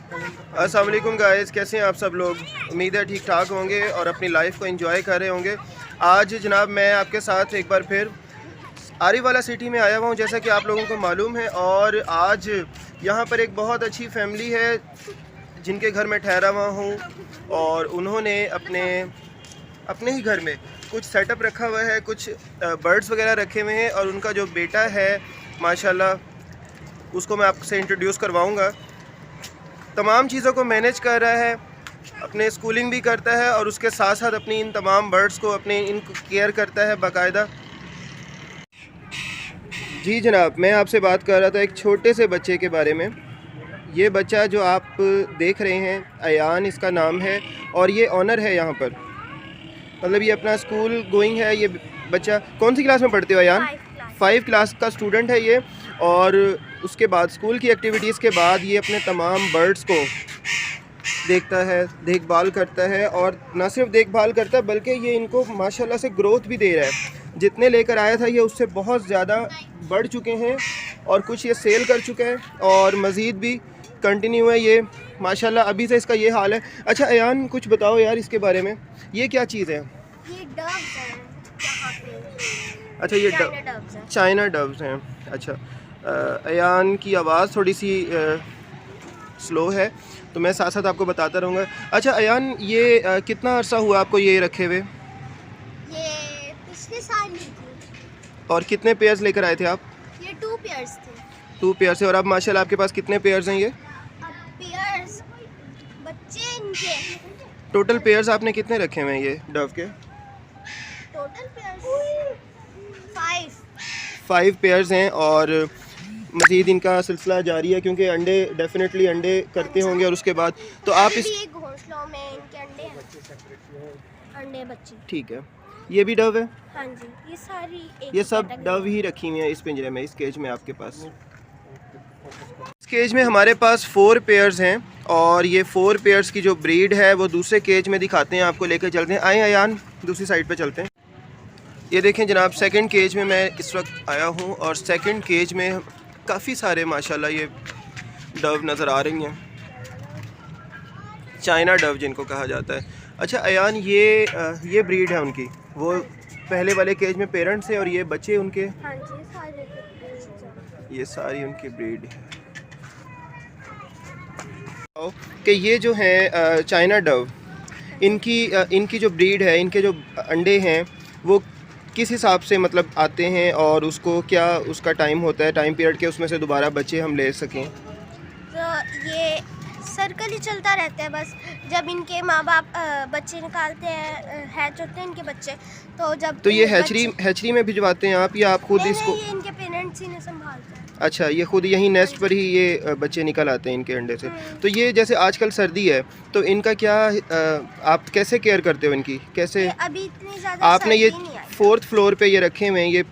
अस्सलाम वालेकुम गाइस, कैसे हैं आप सब लोग। उम्मीद है ठीक ठाक होंगे और अपनी लाइफ को एंजॉय कर रहे होंगे। आज जनाब मैं आपके साथ एक बार फिर आरीवाला सिटी में आया हुआ हूँ, जैसा कि आप लोगों को मालूम है। और आज यहाँ पर एक बहुत अच्छी फैमिली है जिनके घर में ठहरा हुआ हूँ, और उन्होंने अपने ही घर में कुछ सेटअप रखा हुआ है, कुछ बर्ड्स वगैरह रखे हुए हैं। और उनका जो बेटा है माशाल्लाह, उसको मैं आपसे इंट्रोड्यूस करवाऊँगा। तमाम चीज़ों को मैनेज कर रहा है, अपने स्कूलिंग भी करता है और उसके साथ साथ अपनी इन तमाम बर्ड्स को इनको केयर करता है बाकायदा। जी जनाब, मैं आपसे बात कर रहा था एक छोटे से बच्चे के बारे में। ये बच्चा जो आप देख रहे हैं, अयान इसका नाम है, और ये ऑनर है यहाँ पर। मतलब ये अपना स्कूल गोइंग है। ये बच्चा कौन सी क्लास में पढ़ते हो अयान? 5 क्लास का स्टूडेंट है ये। और उसके बाद स्कूल की एक्टिविटीज़ के बाद ये अपने तमाम बर्ड्स को देखता है, देखभाल करता है। और ना सिर्फ देखभाल करता है बल्कि ये इनको माशाल्लाह से ग्रोथ भी दे रहा है। जितने लेकर आया था ये उससे बहुत ज़्यादा बढ़ चुके हैं, और कुछ ये सेल कर चुका है और मज़ीद भी कंटिन्यू है ये माशाल्लाह। अभी से इसका ये हाल है। अच्छा अयान, कुछ बताओ यार इसके बारे में, ये क्या चीज़ है? ये डव्स हैं यहाँ पे। अच्छा, ये डव्स हैं। चाइना डव्स हैं। अच्छा, अयान की आवाज़ थोड़ी सी स्लो है, तो मैं साथ साथ आपको बताता रहूँगा। अच्छा अयान, ये कितना अरसा हुआ आपको ये रखे हुए? ये पिछले साल ली थी। और कितने पेयर्स लेकर आए थे आप? ये 2 पेयर्स थे। 2 पेयर्स है। और अब माशाल्लाह आपके पास कितने पेयर्स हैं ये? अब पेयर्स बच्चे इनके टोटल पेयर्स आपने कितने रखे हुए हैं ये डव के? टोटल पेयर्स 5 पेयर्स हैं। और मज़ीद इनका सिलसिला जारी है, क्योंकि अंडे डेफिनेटली अंडे करते होंगे। और उसके बाद तो आप इस एक घोंसलों में इनके अंडे हैं। अंडे बच्चे। ठीक है, ये भी डव है? हाँ जी, ये सारी एक ये सब डव ही रखी हुई हैं इस पिंजरे में, इस केज में आपके पास। इस केज में हमारे पास 4 पेयर्स हैं, और ये 4 पेयर्स की जो ब्रीड है वो दूसरे केज में दिखाते हैं, आपको लेकर चलते हैं। आए अयान, दूसरी साइड पे चलते हैं। ये देखें जनाब, सेकंड केज में मैं इस वक्त आया हूँ, और सेकंड केज में काफ़ी सारे माशाल्लाह ये डव नज़र आ रही हैं, चाइना डव जिनको कहा जाता है। अच्छा अयान, ये ब्रीड है उनकी, वो पहले वाले केज में पेरेंट्स हैं और ये बच्चे उनके? हाँ जी, सारे ये सारी उनकी ब्रीड है। कि ये जो है चाइना डव, इनकी जो ब्रीड है, इनके जो अंडे हैं वो किस हिसाब से मतलब आते हैं, और उसको क्या उसका टाइम होता है, टाइम पीरियड के उसमें से दोबारा बच्चे हम ले सकें? तो ये सर्कल ही चलता रहता है। बस जब इनके माँ बाप बच्चे निकालते हैं, हैच होते हैं इनके बच्चे, तो जब तो ये हैचरी में भिजवाते हैं आप, या आप खुद इसको? नहीं, ये इनके पेरेंट्स ही ने संभालते हैं। अच्छा, ये खुद यहीं नेस्ट पर ही ये बच्चे निकल आते हैं इनके अंडे से। तो ये जैसे आजकल सर्दी है, तो इनका क्या आप कैसे केयर करते हो इनकी, कैसे? अभी इतनी ज़्यादा आपने ये सर्दी नहीं आई। 4th फ्लोर पे ये रखे हुए हैं ये,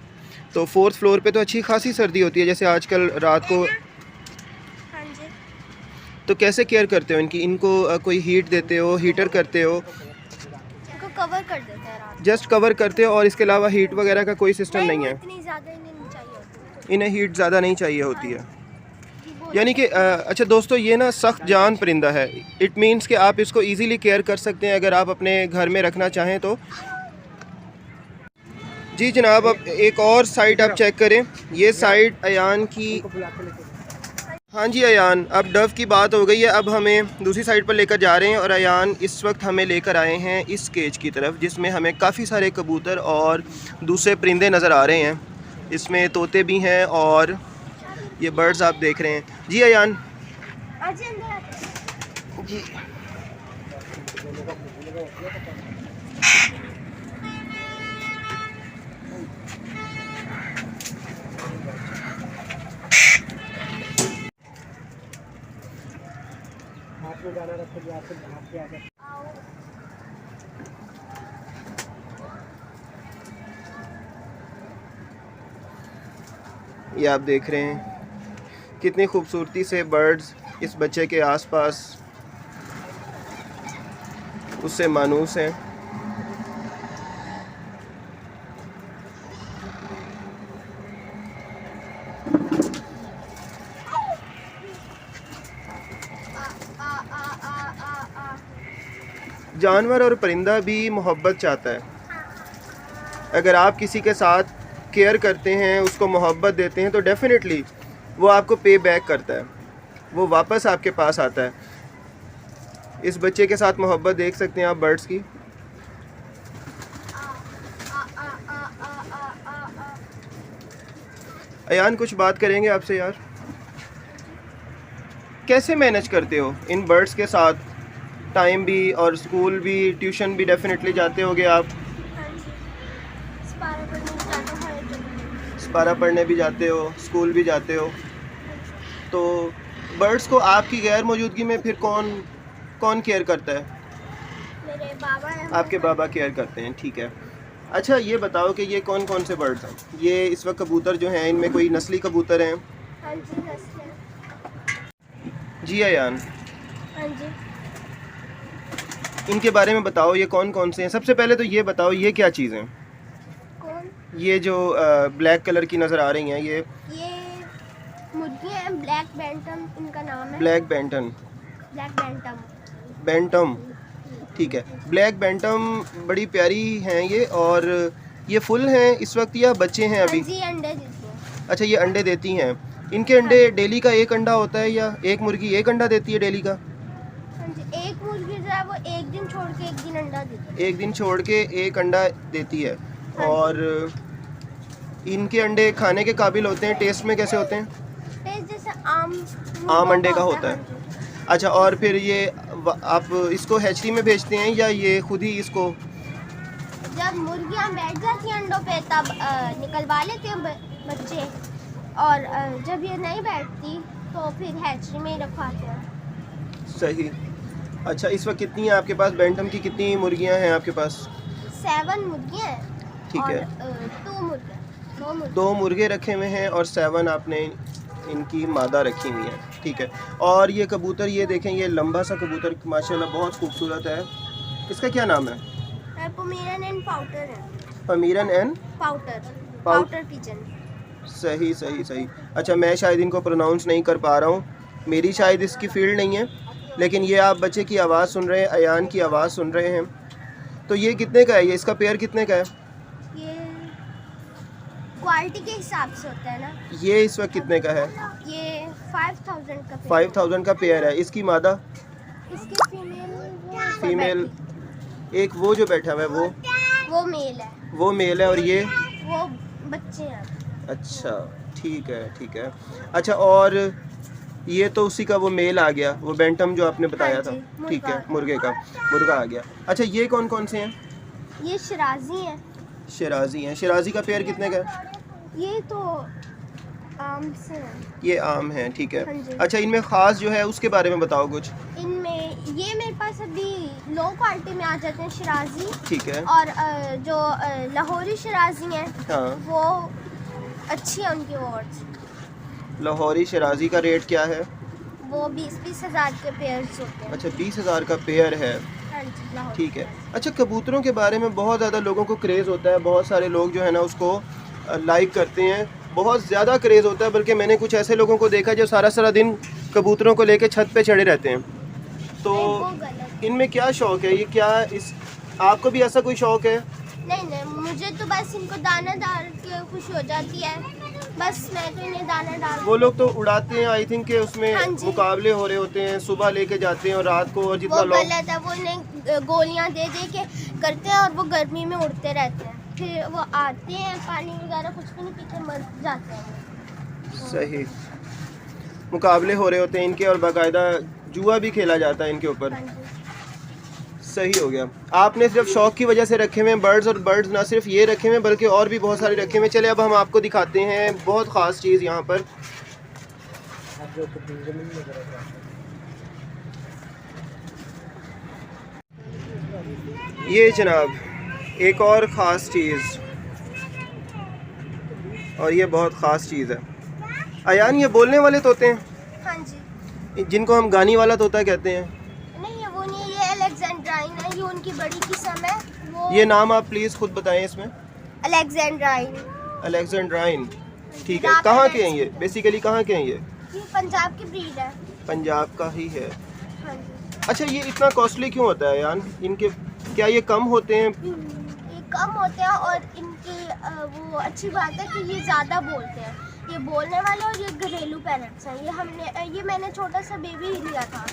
तो 4th फ्लोर पे तो अच्छी खासी सर्दी होती है जैसे आजकल रात को। हाँ जी। तो कैसे केयर करते हो इनकी? इनको कोई हीट देते हो, हीटर करते हो? इनको कवर कर देते हैं रात जस्ट कवर करते हो, और इसके अलावा हीट वगैरह का कोई सिस्टम नहीं है? इतनी ज़्यादा इन्हें नहीं चाहिए होती। इन्हें हीट ज़्यादा नहीं चाहिए होती है, यानी कि अच्छा दोस्तों, ये ना सख्त जान परिंदा है। इट मीन्स कि आप इसको इजीली केयर कर सकते हैं अगर आप अपने घर में रखना चाहें तो। जी जनाब, अब एक और साइड आप चेक करें, ये साइड अयान की। हाँ जी अयान, अब डव की बात हो गई है, अब हमें दूसरी साइड पर लेकर जा रहे हैं। और अयान इस वक्त हमें लेकर आए हैं इस केज की तरफ, जिसमें हमें काफ़ी सारे कबूतर और दूसरे परिंदे नज़र आ रहे हैं। इसमें तोते भी हैं और ये बर्ड्स आप देख रहे हैं। जी अयान जी, ये आप देख रहे हैं कितनी खूबसूरती से बर्ड्स इस बच्चे के आसपास उससे मानूस हैं। जानवर और परिंदा भी मोहब्बत चाहता है। अगर आप किसी के साथ केयर करते हैं, उसको मोहब्बत देते हैं, तो डेफिनेटली वो आपको पे बैक करता है, वो वापस आपके पास आता है। इस बच्चे के साथ मोहब्बत देख सकते हैं आप बर्ड्स की। अयान कुछ बात करेंगे आपसे यार, कैसे मैनेज करते हो इन बर्ड्स के साथ? टाइम भी और स्कूल भी, ट्यूशन भी डेफिनेटली जाते होगे आप, स्पारा पढ़ने भी जाते हो, स्कूल भी जाते हो, तो बर्ड्स को आपकी गैर मौजूदगी में फिर कौन केयर करता है? मेरे बाबा हैं। आपके बाबा केयर करते हैं, ठीक है। अच्छा ये बताओ कि ये कौन कौन से बर्ड्स हैं? ये इस वक्त कबूतर जो हैं, इनमें कोई नस्ली कबूतर हैं? हाँ जी, नस्ल। जी अयान, हाँ जी। इनके बारे में बताओ, ये कौन कौन से हैं? सबसे पहले तो ये बताओ ये क्या चीज़ हैं? कौन? ये जो ब्लैक कलर की नज़र आ रही हैं, ये मुर्गियाँ हैं, ब्लैक बैंटम इनका नाम है। Black bantam, black bantam. Bantam, ठीक है। ब्लैक बैंटम बड़ी प्यारी हैं ये, और ये फुल हैं इस वक्त या बच्चे हैं अभी? हाँ जी, अंडे देती हैं। अच्छा, ये अंडे देती हैं। इनके अंडे डेली का एक अंडा होता है या एक मुर्गी एक अंडा देती है डेली का? हाँ जी, एक मुर्गी जो है वो एक दिन छोड़ के एक दिन अंडा देती है। एक दिन छोड़ के एक अंडा देती है। और इनके अंडे खाने के काबिल होते हैं? टेस्ट में कैसे होते हैं? टेस्ट जैसे आम अंडे का होता है। अच्छा, और फिर ये आप इसको हैचरी में भेजते हैं या ये खुद ही इसको? जब मुर्गियाँ बैठ जाती हैं अंडों पे तब निकलवा लेते हैं बच्चे, और जब ये नहीं बैठती तो फिर हैचरी में ही रखवाते हैं। सही। अच्छा, इस वक्त कितनी है आपके पास? बैंटम की कितनी मुर्गियां हैं आपके पास? 7 मुर्गियाँ हैं। ठीक है। 2 मुर्गे रखे हुए हैं और 7 आपने इनकी मादा रखी हुई है, ठीक है। और ये कबूतर, ये देखें, ये लंबा सा कबूतर माशाल्लाह बहुत खूबसूरत है। इसका क्या नाम है? पोमेरन एंड पाउटर है। पमीरन एंड पाउटर पिजन। सही सही सही। अच्छा, मैं शायद इनको प्रोनाउंस नहीं कर पा रहा हूँ, मेरी शायद इसकी फील्ड नहीं है, लेकिन ये आप बच्चे की आवाज़ सुन रहे हैं, अयान की आवाज़ सुन रहे हैं। तो ये कितने का है? ये इसका पेयर कितने का है? ये क्वालिटी के हिसाब से होता है ना। ये इस वक्त कितने का है? ये 5000 का 5000 का पेयर है। इसकी मादा? इसकी फीमेल। एक वो जो बैठा हुआ है वो मेल है। वो मेल है, और ये वो बच्चे हैं। अच्छा, ठीक है ठीक है। अच्छा, और ये तो उसी का वो मेल आ गया, वो बैंटम जो आपने बताया हाँ था, जी, ठीक है, मुर्गा आ गया। अच्छा, ये कौन कौन से हैं? ये शिराजी हैं। शिराजी हैं। शिराजी का पेयर कितने का है? ये तो आम से है। ये आम है, ठीक है। हाँ जी। अच्छा, इनमें ख़ास जो है उसके बारे में बताओ कुछ। इनमें ये मेरे पास अभी लो क्वालिटी में आ जाते हैं शिराजी, ठीक है। और जो लाहौरी शिराजी हैं हाँ, वो अच्छी है उनकी वर्ड्स। लाहौरी शिराजी का रेट क्या है? वो 20-20 हज़ार के पेयर्स होते हैं। अच्छा, 20,000 का पेयर है, हाँ जी, लाहौरी। ठीक है। अच्छा, कबूतरों के बारे में बहुत ज़्यादा लोगों को क्रेज़ होता है, बहुत सारे लोग जो है ना उसको लाइक करते हैं, बहुत ज़्यादा क्रेज़ होता है। बल्कि मैंने कुछ ऐसे लोगों को देखा जो सारा दिन कबूतरों को लेकर छत पे चढ़े रहते हैं। तो वो गलत। इनमें क्या शौक़ है? ये क्या आपको भी ऐसा कोई शौक़ है? नहीं, मुझे तो बस इनको दाना डाल के खुशी हो जाती है, बस मैं तो इन्हें दाना डाल। वो लोग तो उड़ाते हैं, आई थिंक, के उसमें हाँ जी। मुकाबले हो रहे होते हैं, सुबह लेके जाते हैं और रात को, और जितना वो लोग। गलत है, वो इन्हें गोलियां दे के करते हैं और वो गर्मी में उड़ते रहते हैं, फिर वो आते हैं पानी वगैरह कुछ भी नहीं पीते, मर जाते हैं। सही। मुकाबले हो रहे होते हैं इनके, और बाकायदा जुआ भी खेला जाता है इनके ऊपर। हाँ जी। सही हो गया। आपने सिर्फ शौक़ की वजह से रखे हुए बर्ड्स, और बर्ड्स ना सिर्फ ये रखे हुए बल्कि और भी बहुत सारे रखे हुए। चले अब हम आपको दिखाते हैं बहुत ख़ास चीज़ यहाँ पर। ये जनाब एक और ख़ास चीज़, और ये बहुत ख़ास चीज़ है। अयान, ये बोलने वाले तोते हैं? हाँ जी। जिनको हम गानी वाला तोता कहते हैं? नहीं, वो नहीं, ये अलेक्जेंड्राइन है, ये उनकी बड़ी किस्म है। वो ये नाम आप प्लीज़ खुद बताएं इसमें। अलेक्जेंड्राइन। अलेक्जेंड्राइन, ठीक है। कहाँ के हैं ये? बेसिकली कहाँ के हैं ये? ये पंजाब की ब्रीड है। पंजाब का ही है। हाँ जी। अच्छा, ये इतना कॉस्टली क्यों होता है यार इनके? क्या ये कम होते हैं? ये कम होते हैं और इनकी वो अच्छी बात है कि ये ज़्यादा बोलते हैं। ये बोलने वाले और ये घरेलू पैरेंट्स हैं। ये मैंने छोटा सा बेबी ही लिया था।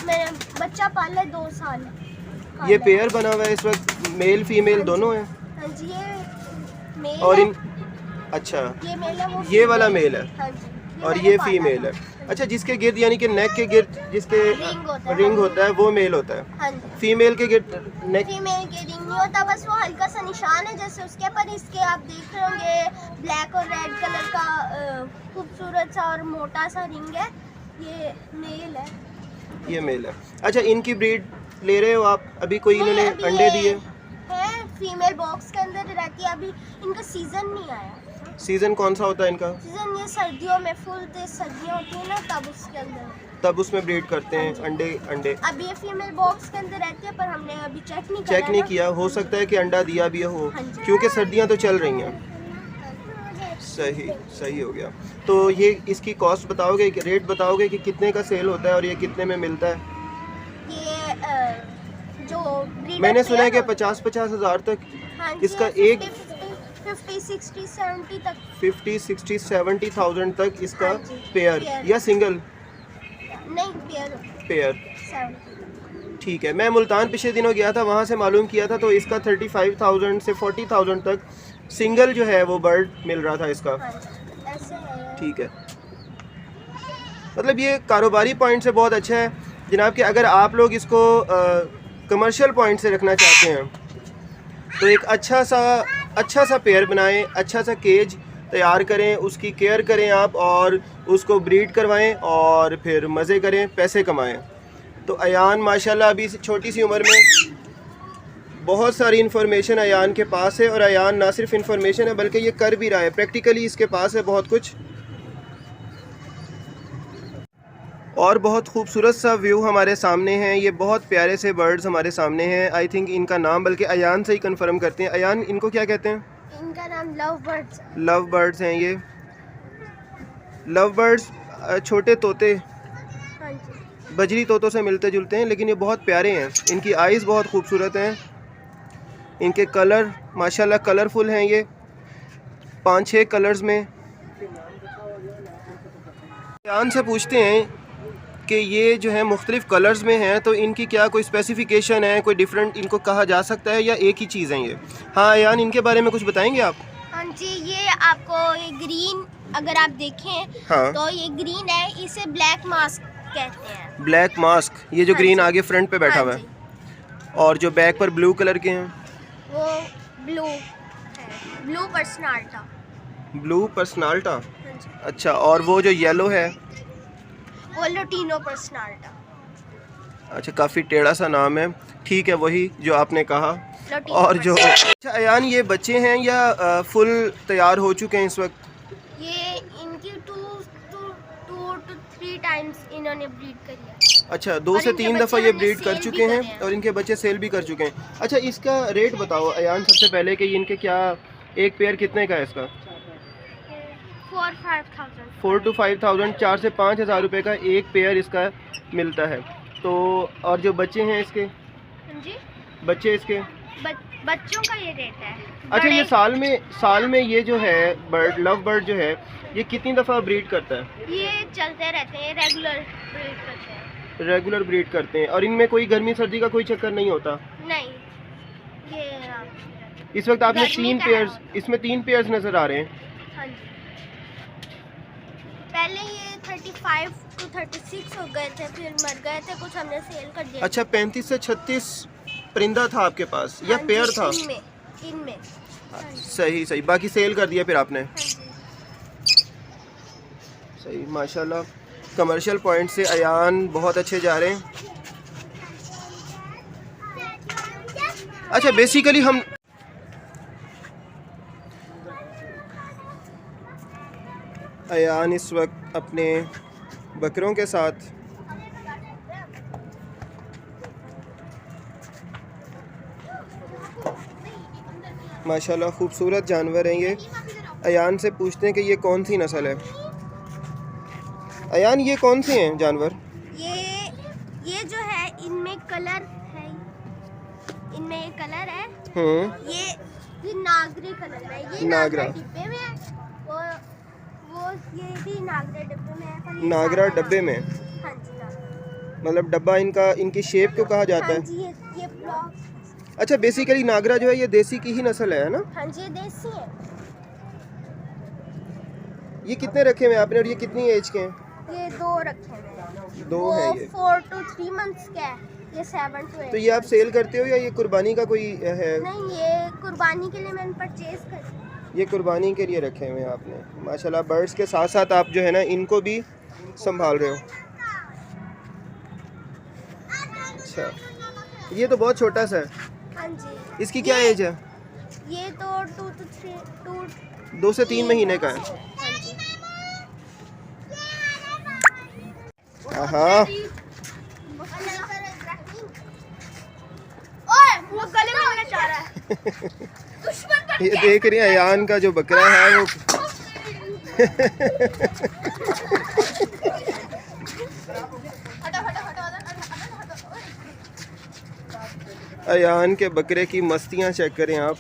मैंने बच्चा पाला 2 साल। ये पेयर बना हुआ है इस वक्त, मेल फीमेल दोनों हैं? हाँ जी, ये मेल और है। इन अच्छा, ये मेल है, वो ये वाला मेल है हाँ जी, और मैंने ये पाला फीमेल था। है। अच्छा, जिसके गिर्द यानी कि नेक के गिर्द जिसके रिंग होता है वो मेल होता है। हाँ जी। फीमेल के गिर्द नेक फीमेल के रिंग नहीं होता, बस वो हल्का सा निशान है जैसे उसके पर। इसके आप देख रहे होंगे ब्लैक और रेड कलर का खूबसूरत सा और मोटा सा रिंग है। ये मेल है। ये मेल है। अच्छा, इनकी ब्रीड ले रहे हो आप? अभी कोई नहीं, इन्होंने अभी अंडे ये दिए? है फीमेल बॉक्स के अंदर रहती है। अभी इनका सीजन नहीं आया। सीजन कौन सा होता है इनका? सीजन ये सर्दियों में, फुल तेज सर्दियाँ होती है ना, तब उसके अंदर। तब उसमें ब्रीड करते हैं अंडे। अभी ये फीमेल बॉक्स के अंदर रहती है, पर हमने अभी चेक नहीं किया। हो सकता है कि अंडा दिया भी हो, हाँ जी। क्योंकि सर्दियां तो चल रही हैं। सही हो गया। तो ये इसकी कॉस्ट बताओगे, रेट बताओगे कि कितने का सेल होता है और ये कितने में मिलता है? ये जो breeder मैंने सुना है कि पेयर 50-50 हज़ार तक हाँ जी, इसका एक 50, 60, 70 तक। 50-60-70,000 तक इसका हाँ जी, पेयर पेयर। या सिंगल नहीं, पेयर? 70। ठीक है। मैं मुल्तान पिछले दिनों गया था, वहाँ से मालूम किया था, तो इसका 35,000 से 40,000 तक सिंगल जो है वो बर्ड मिल रहा था इसका। हाँ जी, ऐसे है। ठीक है, मतलब ये कारोबारी पॉइंट से बहुत अच्छा है जनाब कि अगर आप लोग इसको कमर्शियल पॉइंट से रखना चाहते हैं तो एक अच्छा सा पेयर बनाएं, अच्छा सा केज तैयार करें, उसकी केयर करें आप और उसको ब्रीड करवाएं और फिर मज़े करें, पैसे कमाएं। तो अयान माशाल्लाह अभी छोटी सी उम्र में बहुत सारी इन्फॉर्मेशन अयान के पास है और अयान ना सिर्फ इन्फॉर्मेशन है बल्कि ये कर भी रहा है, प्रैक्टिकली इसके पास है बहुत कुछ। और बहुत खूबसूरत सा व्यू हमारे सामने है। ये बहुत प्यारे से बर्ड्स हमारे सामने हैं। आई थिंक इनका नाम बल्कि अयान से ही कंफर्म करते हैं। अयान, इनको क्या कहते हैं? इनका नाम लव बर्ड्स। लव बर्ड्स हैं ये। लव बर्ड्स छोटे तोते, हाँ जी, बजरी तोतों से मिलते जुलते हैं, लेकिन ये बहुत प्यारे हैं। इनकी आइज़ बहुत खूबसूरत हैं, इनके कलर माशाल्लाह कलरफुल हैं। ये 5-6 कलर्स में। अयान से पूछते हैं कि ये जो है मुख्तलिफ़ कलर्स में हैं, तो इनकी क्या कोई स्पेसिफ़िकेशन है, कोई डिफरेंट इनको कहा जा सकता है या एक ही चीज़ है ये? हाँ अयान, इनके बारे में कुछ बताएंगे आप? हाँ जी, ये आपको ये ग्रीन अगर आप देखें हाँ, तो ये ग्रीन है, इसे ब्लैक मास्क कहते हैं। ब्लैक मास्क, ये जो हाँ ग्रीन जी। आगे फ्रंट पे बैठा हाँ हुआ है, जी, और जो बैक पर ब्लू कलर के हैं वो ब्लू है, ब्लू पर्सनाल्टा। ब्लू पर्सनाल्टा। हाँ जी, अच्छा, और वो जो येलो है? वो लुटिनो पर्सनाल्टा। अच्छा, काफ़ी टेढ़ा सा नाम है। ठीक है, वही जो आपने कहा। लुटिनो और जो अच्छा अयान, ये बच्चे हैं या फुल तैयार हो चुके हैं इस वक्त? ये इनकी 2 to 3 टाइम्स इन्होंने ब्रीड करी है। अच्छा, 2 और से इनके 3 बच्चे दफ़ा ये हमने ब्रीड कर सेल भी चुके करे हैं हैं। और इनके बच्चे सेल भी कर चुके हैं। अच्छा, इसका रेट बताओ अयान सबसे पहले कि इनके क्या एक पेयर कितने का है इसका? 4-5,000। 4 to 5,000, 4 से 5,000 रुपये का एक पेयर इसका मिलता है। तो और जो बच्चे हैं इसके, हाँ जी, बच्चे इसके, बच्चों का ये रेट है। अच्छा, ये बड़े- साल में ये जो है बर्ड, लव बर्ड जो है, ये कितनी दफ़ा ब्रीड करता है? ये चलते रहते हैं, रेगुलर ब्रीड करते हैं। रेगुलर ब्रीड करते हैं और इनमें कोई गर्मी सर्दी का कोई चक्कर नहीं होता? नहीं, ये इस वक्त आपने गर्मी 3 का है। पेयर्स, इसमें 3 पेयर्स नज़र आ रहे हैं। हाँ जी, पहले ये 35 to 36 हो गए थे, फिर मर गए थे कुछ, हमने सेल कर दिया। अच्छा, 35 से 36 परिंदा था आपके पास या हाँ जी, पेयर था? इनमें हाँ जी, सही, बाकी सेल कर दिया फिर आपने? हाँ जी। सही, माशाल्लाह कमर्शियल पॉइंट से अयान बहुत अच्छे जा रहे हैं। अच्छा, बेसिकली हम अयान इस वक्त अपने बकरों के साथ माशाल्लाह खूबसूरत जानवर हैं ये। अयान से पूछते हैं कि ये कौन सी नस्ल है। अयान, ये कौन से हैं जानवर? ये जो है इनमें कलर है, इनमें ये कलर है, ये नागरे कलर में, ये नागरा डिब्बे में है, वो ये भी नागरा डिब्बे में है, पर ये नागरा डब्बे में। हाँ जी नागरा। मतलब डब्बा इनका, इनकी शेप को कहा जाता हाँ है। जी ये ब्लॉक। अच्छा, बेसिकली नागरा जो है ये देसी की ही नस्ल है ना? हाँ जी ये देसी है। ये कितने रखे हुए हैं आपने और ये कितनी एज के हैं? ये 2 रखे हैं। दो है ये। 4 to 3 months का है, ये 7 to 8। तो ये आप सेल करते हो या ये कुर्बानी का कोई है? नहीं, ये कुर्बानी के लिए मैंने परचेज कर। ये कुर्बानी के लिए रखे हुए हैं आपने। माशाल्लाह, बर्ड्स के साथ साथ आप जो है ना इनको भी संभाल रहे हो। अच्छा, ये तो बहुत छोटा सा है। हाँ जी। इसकी क्या एज है? ये तो 2 से 3 महीने का है। हाँ जी। हाँ, वो गले में लगना चाह रहा है। ये देख रही हैं अयान का जो बकरा है वो अयान के बकरे की मस्तियां चेक करें आप।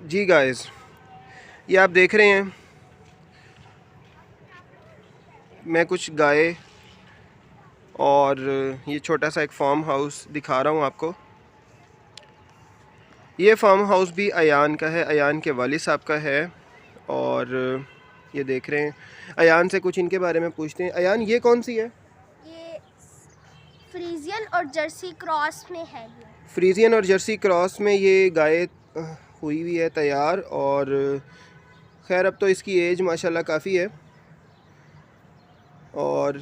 जी गाइस, ये आप देख रहे हैं मैं कुछ गाय और ये छोटा सा एक फार्म हाउस दिखा रहा हूँ आपको। ये फार्म हाउस भी अयान का है, अयान के वालिद साहब का है। और ये देख रहे हैं, अयान से कुछ इनके बारे में पूछते हैं। अयान, ये कौन सी है? ये फ्रीजियन और जर्सी क्रॉस में है। ये फ्रीजियन और जर्सी क्रॉस में ये गाय हुई हुई है तैयार। और खैर अब तो इसकी एज माशाल्लाह काफ़ी है। और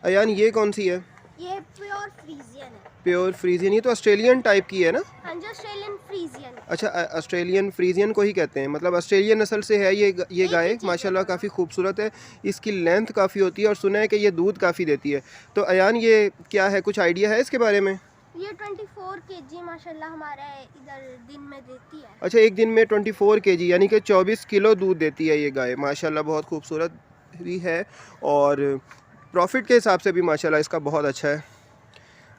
अयान, ये कौन सी है? ये प्योर फ्रीजियन है। प्योर फ्रीजियन, ये तो ऑस्ट्रेलियन टाइप की है ना? हाँ जी, ऑस्ट्रेलियन फ्रीजियन। अच्छा, ऑस्ट्रेलियन फ्रीजियन को ही कहते हैं, मतलब ऑस्ट्रेलियन नस्ल से है ये गाय। माशाल्लाह काफ़ी खूबसूरत है, इसकी लेंथ काफ़ी होती है और सुना है कि ये दूध काफ़ी देती है। तो अयान, ये क्या है, कुछ आइडिया है इसके बारे में? ये 24 kg माशाल्लाह हमारे इधर दिन में देती है। अच्छा, एक दिन में 24 kg यानी कि 24 किलो दूध देती है ये गाय। माशाल्लाह बहुत खूबसूरत भी है और प्रॉफिट के हिसाब से भी माशाल्लाह इसका बहुत अच्छा है।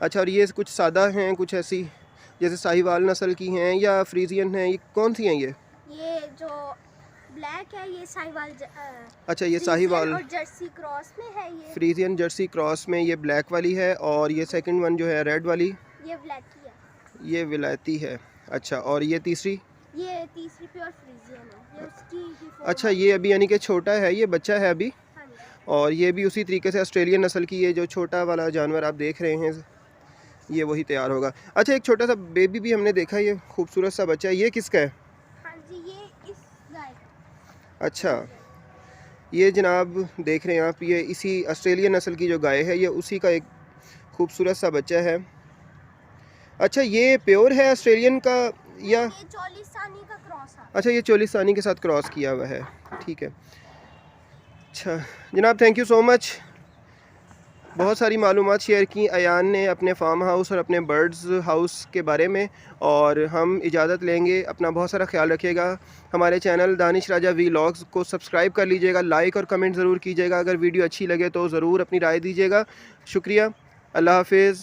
अच्छा, और ये कुछ सादा हैं, कुछ ऐसी जैसे साहिवाल नस्ल की हैं या फ्रीजियन हैं, ये कौन सी हैं? ये जो ब्लैक है ये साहिवाल। अच्छा, ये साहिवाल और जर्सी क्रॉस में है। ये फ्रीजियन जर्सी क्रॉस में ये ब्लैक वाली है और ये सेकंड वन जो है रेड वाली, ये ब्लैक की है, ये विलायती है। अच्छा, और ये तीसरी प्योर फ्रीजियन है, ये उसकी ही form अच्छा, है। ये अभी यानी कि छोटा है, ये बच्चा है अभी। हाँ जी। और ये भी उसी तरीके से ऑस्ट्रेलियन नस्ल की, ये जो छोटा वाला जानवर आप देख रहे हैं ये वही तैयार होगा। अच्छा, एक छोटा सा बेबी भी हमने देखा, ये खूबसूरत सा बच्चा है, ये किसका है? हाँ जी, ये इस गाय का। अच्छा, ये जनाब देख रहे हैं आप, ये इसी ऑस्ट्रेलियन नस्ल की जो गाय है ये उसी का एक खूबसूरत सा बच्चा है। अच्छा, ये प्योर है ऑस्ट्रेलियन का या? ये चोलिस्तानी का क्रॉस है। अच्छा, ये चोलिस्तानी के साथ क्रॉस किया हुआ है, ठीक है। अच्छा जनाब, थैंक यू सो मच। बहुत सारी मालूमात शेयर की अयान ने अपने फार्म हाउस और अपने बर्ड्स हाउस के बारे में। और हम इजाज़त लेंगे, अपना बहुत सारा ख्याल रखिएगा। हमारे चैनल दानिश राजा व्लॉग्स को सब्सक्राइब कर लीजिएगा, लाइक और कमेंट ज़रूर कीजिएगा। अगर वीडियो अच्छी लगे तो ज़रूर अपनी राय दीजिएगा। शुक्रिया, अल्लाह हाफिज़।